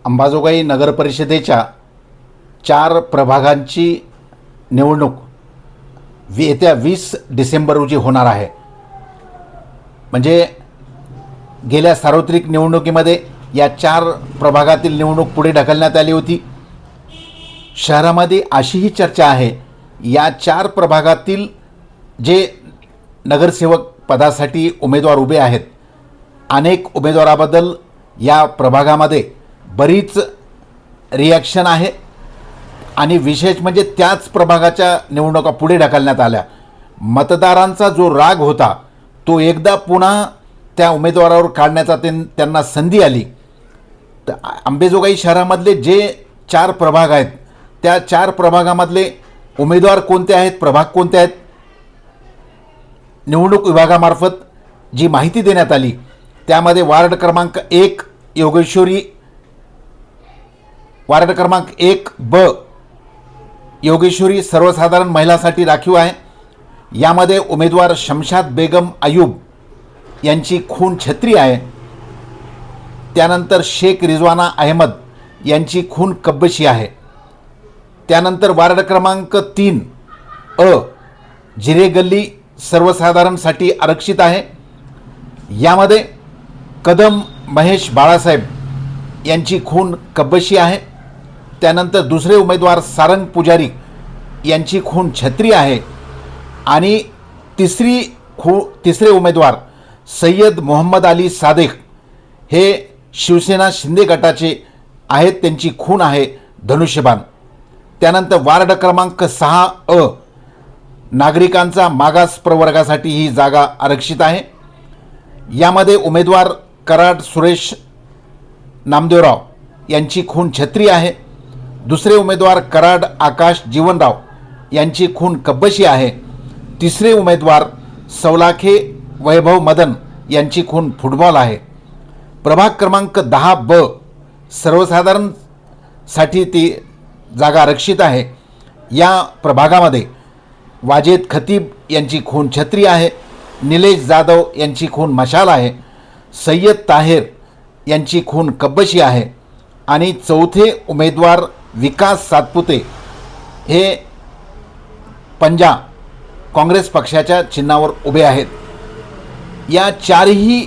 अंबाजोगाई नगर परिषदेच्या 4 प्रभागांची निवडणूक येत्या 20 डिसेंबर रोजी होणार आहे। म्हणजे गेल्या सार्वत्रिक निवडणुकीमध्ये या 4 प्रभागातील निवडणूक पुढे ढकलण्यात आली होती। शहरामध्ये अशीही चर्चा आहे या 4 प्रभागातील जे नगरसेवक पदासाठी उमेदवार उभे आहेत, अनेक उमेदवाराबद्दल या प्रभागामध्ये बरीच रिॲक्शन आहे आणि विशेष म्हणजे त्याच प्रभागाच्या निवडणुका पुढे ढकलण्यात आल्या। मतदारांचा जो राग होता तो एकदा पुन्हा त्या उमेदवारावर काढण्याचा त्यांना संधी आली। तर अंबाजोगाई शहरामधले जे 4 प्रभाग आहेत त्या 4 प्रभागामधले उमेदवार कोणते आहेत, प्रभाग कोणते आहेत, निवडणूक विभागामार्फत जी माहिती देण्यात आली त्यामध्ये वार्ड क्रमांक 1 योगेश्वरी, वार्ड क्रमांक 1 ब योगेश्वरी सर्वसाधारण महिलासाठी राखीव आहे। यामध्ये उमेदवार शमशाद बेगम अयूब यांची खून छत्री आहे। त्यानंतर शेख रिजवाना अहमद यांची खून कब्बशी आहे। त्यानंतर वार्ड क्रमांक 3 अ जिरे गल्ली सर्वसाधारणसाठी आरक्षित आहे। यामध्ये कदम महेश बाळासाहेब यांची खून कब्बशी आहे। त्यानंतर दुसरे उमेदवार सारंग पुजारी यांची खून छत्री आहे आणि तिसरे उमेदवार सय्यद मोहम्मद अली सादेक हे शिवसेना शिंदे गटाचे आहेत, त्यांची खून आहे धनुष्यबाण। त्यानंतर वार्ड क्रमांक 6 अ नागरिकांचा मागास प्रवर्गासाठी ही जागा आरक्षित आहे। यामध्ये उमेदवार कराड सुरेश नामदेवराव यांची खून छत्री आहे। दुसरे उमेदवार कराड आकाश जीवनराव यांची खून कब्बशी आहे। तिसरे उमेदवार सौलाखे वैभव मदन यांची खून फुटबॉल आहे। प्रभाग क्रमांक 10 ब सर्वसाधारणसाठी ती जागा आरक्षित आहे। या प्रभागामध्ये वाजेद खतीब यांची खून छत्री आहे, निलेश जाधव यांची खून मशाल आहे, सय्यद ताहेर यांची खून कब्बशी आहे आणि चौथे उमेदवार विकास सातपुते हे पंजा काँग्रेस पक्षाच्या चिन्हावर उभे आहेत। या 4ही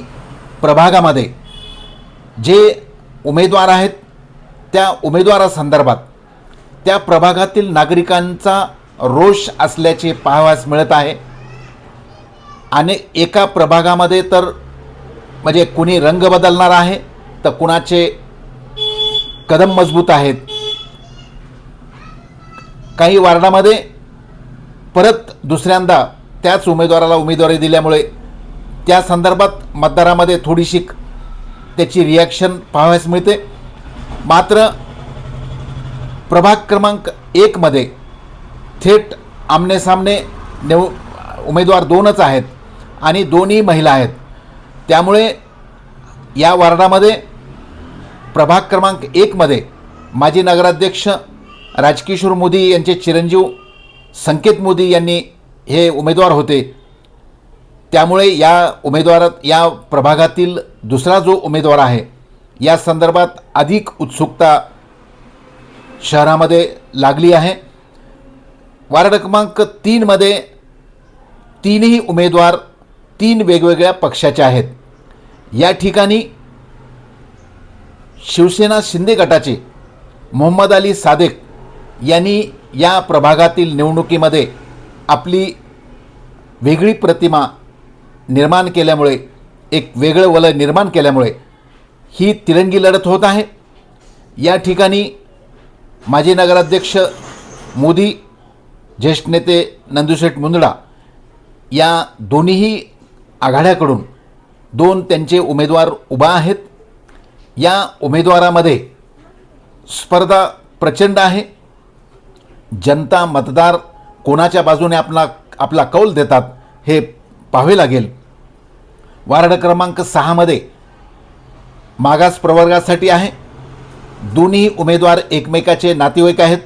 प्रभागामध्ये जे उमेदवार आहेत त्या उमेदवारासंदर्भात त्या प्रभागातील नागरिकांचा रोष असल्याचे पाहावयास मिळत आहे। आणि एका प्रभागामध्ये तर म्हणजे कुणी रंग बदलणार आहे तर कुणाचे कदम मजबूत आहेत। काही वार्डामध्ये परत दुसऱ्यांदा त्याच उमेदवाराला उमेदवारी दिल्यामुळे त्या संदर्भात मतदारामध्ये थोडीशी त्याची रिॲक्शन पाहावयास मिळते। मात्र प्रभाग क्रमांक 1 मध्ये थेट आमनेसामने उमेदवार 2च आहेत आणि दोन्ही महिला आहेत। त्यामुळे या वार्डामध्ये प्रभाग क्रमांक 1 मध्ये माजी नगराध्यक्ष राजकिशोर मोदी यांचे चिरंजीव संकेत मोदी यांनी हे उमेदवार होते। त्यामुळे या प्रभागातील दुसरा जो उमेदवार आहे या संदर्भात अधिक उत्सुकता शहरामध्ये लागली आहे। वार्ड क्रमांक 3 मध्ये 3ही उमेदवार 3 वेगवेगळ्या पक्षाचे आहेत। या ठिकाणी शिवसेना शिंदे गटाचे मोहम्मद अली सादेक यांनी या प्रभागातील निवडणुकीमध्ये आपली वेगळी प्रतिमा निर्माण केल्यामुळे, एक वेगळं वलय निर्माण केल्यामुळे ही तिरंगी लढत होत आहे। या ठिकाणी माजी नगराध्यक्ष मोदी, ज्येष्ठ नेते नंदुशेठ मुंदडा या दोन्हीही आघाड्याकडून 2 त्यांचे उमेदवार उभा आहेत। या उमेदवारामध्ये स्पर्धा प्रचंड आहे। जनता मतदार कोणाच्या बाजूने आपला कौल देतात हे पाहावे लागेल। वार्ड क्रमांक 6 मध्ये मागास प्रवर्गासाठी आहे। दोन्ही उमेदवार एकमेकाचे नातेवाईक आहेत।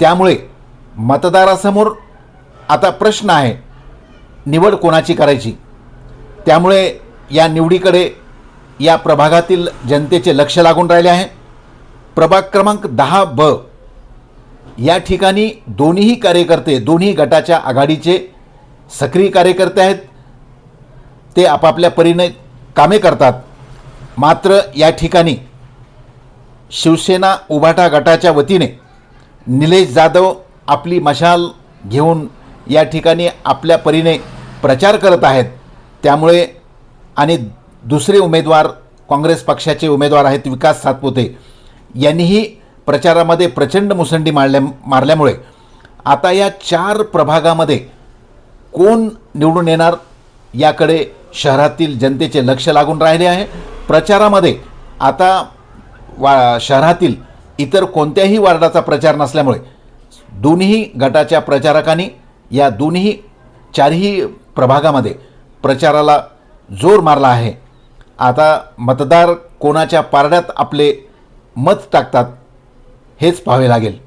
त्यामुळे मतदारासमोर आता प्रश्न आहे निवड कोणाची करायची। त्यामुळे या निवडीकडे या प्रभागातील जनतेचे लक्ष लागून राहिले आहे. प्रभाग क्रमांक 10B या ठिकाणी दोन्ही कार्यकर्ते, दोन्ही गटाच्या आघाडीचे सक्रिय कार्यकर्ते आहेत. ते आपापल्या परीने कामे करतात. मात्र या ठिकाणी शिवसेना उभाटा गटाच्या वतीने निलेश जाधव आपली मशाल घेऊन या ठिकाणी आपल्या परीने प्रचार करत आहेत. त्यामुळे आणि दुसरे उमेदवार काँग्रेस पक्षाचे उमेदवार आहेत विकास सातपुते, यांनीही प्रचारामध्ये प्रचंड मुसंडी मारल्यामुळे आता या 4 प्रभागामध्ये कोण निवडून येणार याकडे शहरातील जनतेचे लक्ष लागून राहिले आहे. प्रचारामध्ये आता शहरातील इतर कोणत्याही वार्डाचा प्रचार नसल्यामुळे दोन्ही गटाच्या प्रचारकांनी या दोन्ही 4ही प्रभागामध्ये प्रचाराला जोर मारला आहे. आता मतदार कोणाच्या पारड्यात आपले मत टाकतात हेच पाहावे लागेल.